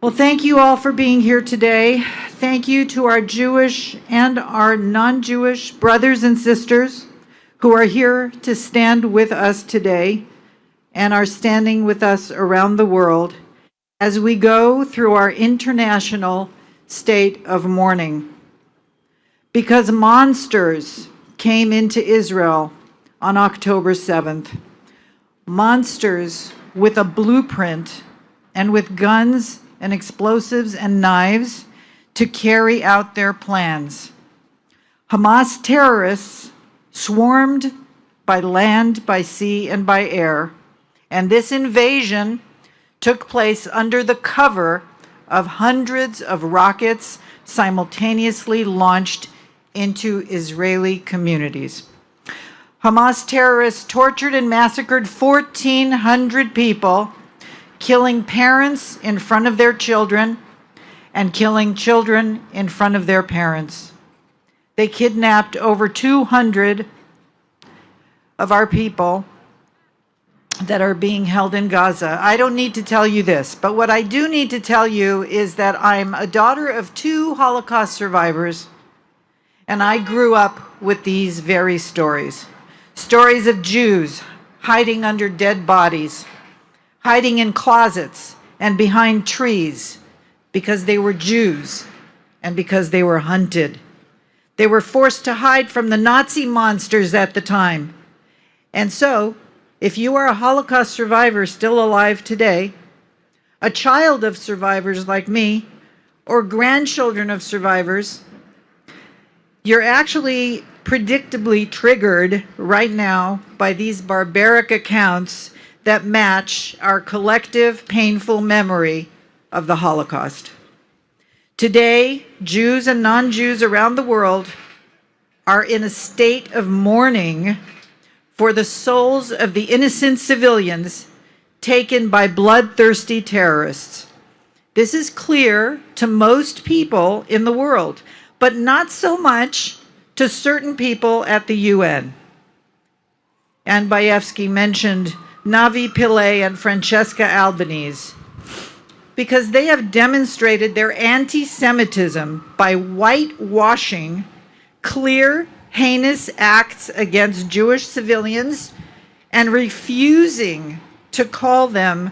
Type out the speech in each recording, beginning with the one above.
Well, thank you all for being here today. Thank you to our Jewish and our non-Jewish brothers and sisters who are here to stand with us today and are standing with us around the world as we go through our international state of mourning. Because monsters came into Israel on October 7th. Monsters with a blueprint and with guns and explosives and knives to carry out their plans. Hamas terrorists swarmed by land, by sea, and by air, and this invasion took place under the cover of hundreds of rockets simultaneously launched into Israeli communities. Hamas terrorists tortured and massacred 1,400 people, killing parents in front of their children and killing children in front of their parents. They kidnapped over 200 of our people that are being held in Gaza. I don't need to tell you this, but what I do need to tell you is that I'm a daughter of 2 Holocaust survivors, and I grew up with these very stories. Stories of Jews hiding under dead bodies, hiding in closets and behind trees because they were Jews and because they were hunted. They were forced to hide from the Nazi monsters at the time. And so, if you are a Holocaust survivor still alive today, a child of survivors like me, or grandchildren of survivors, you're actually predictably triggered right now by these barbaric accounts that match our collective painful memory of the Holocaust. Today, Jews and non-Jews around the world are in a state of mourning for the souls of the innocent civilians taken by bloodthirsty terrorists. This is clear to most people in the world, but not so much to certain people at the UN. Anne Bayevsky mentioned Navi Pillay and Francesca Albanese because they have demonstrated their anti-Semitism by whitewashing clear, heinous acts against Jewish civilians and refusing to call them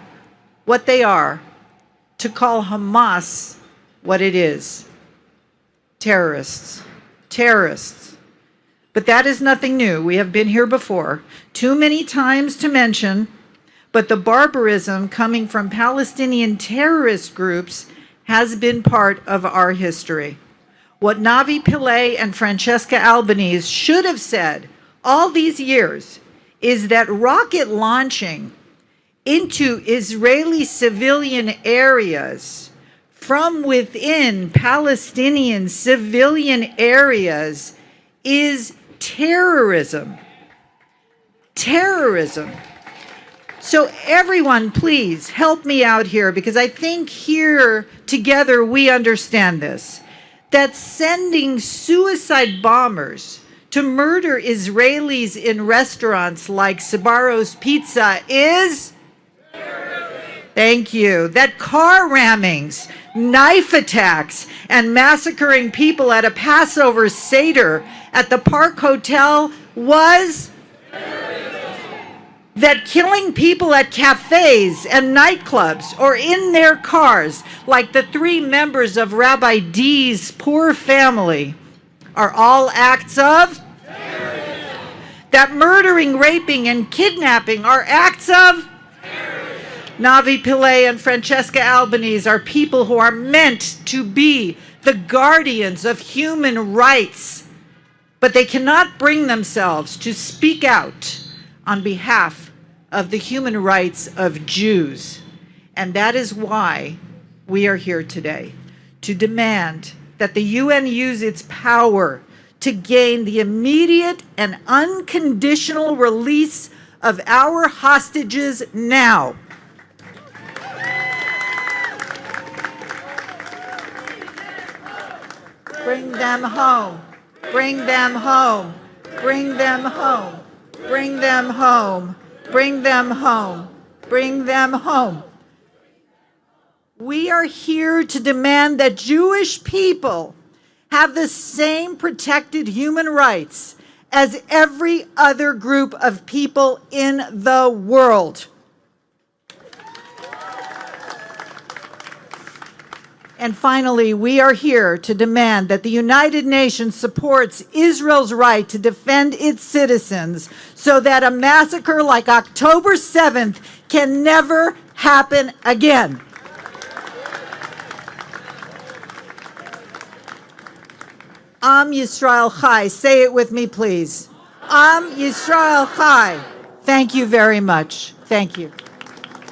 what they are, to call Hamas what it is. Terrorists. Terrorists. But that is nothing new. We have been here before, too many times to mention, but the barbarism coming from Palestinian terrorist groups has been part of our history. What Navi Pillay and Francesca Albanese should have said all these years is that rocket launching into Israeli civilian areas from within Palestinian civilian areas is terrorism. Terrorism. So everyone, please help me out here, because I think here together we understand this, that sending suicide bombers to murder Israelis in restaurants like Sbarro's Pizza is terrorism. Thank you. That car rammings, knife attacks, and massacring people at a Passover Seder at the Park Hotel was terrorism. That killing people at cafes and nightclubs or in their cars, like the 3 members of Rabbi D's poor family, are all acts of terrorism. That murdering, raping, and kidnapping are acts of terrorism. Navi Pillay and Francesca Albanese are people who are meant to be the guardians of human rights, but they cannot bring themselves to speak out on behalf of the human rights of Jews. And that is why we are here today, to demand that the UN use its power to gain the immediate and unconditional release of our hostages now. Bring them home. Bring them home. Bring them home. Bring them home. Bring them home. Bring them home. We are here to demand that Jewish people have the same protected human rights as every other group of people in the world. And finally, we are here to demand that the United Nations supports Israel's right to defend its citizens so that a massacre like October 7th can never happen again. Am Yisrael Chai. Say it with me, please. Am Yisrael Chai. Thank you very much. Thank you.